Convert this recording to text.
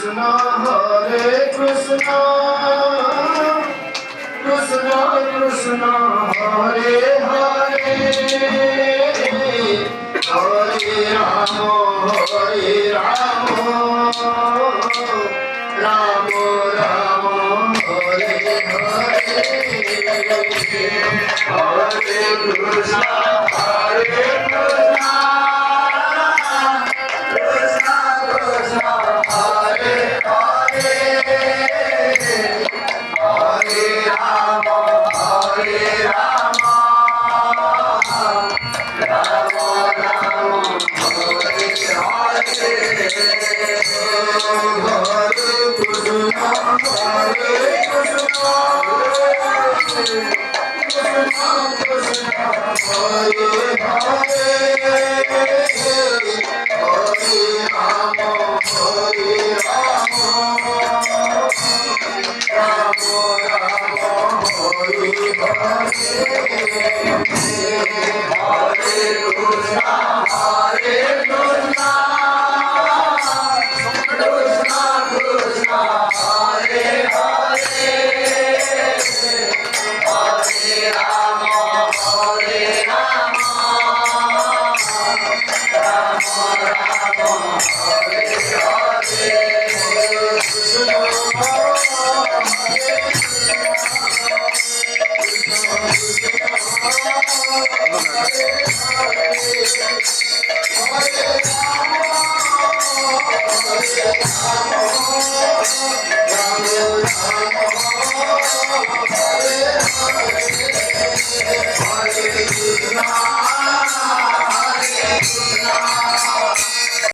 Krishna Hare Krishna Krishna Krishna Hare Hare Hare Rama Hare Rama Rama Rama Hare Hare Hare Krishna Hare Krishna Krishna Krishna Hare Hare Hare Rama Hare Rama Rama Rama Hare Hare Hare Krishna Hare Krishna Krishna Krishna Hare Hare Hare Rama Hare Rama Rama Rama Hare Hare Hare Krishna Hare Krishna Krishna Krishna Hare Hare Hare Rama Hare Rama Rama Rama Hare Hare Krishna Hare Krishna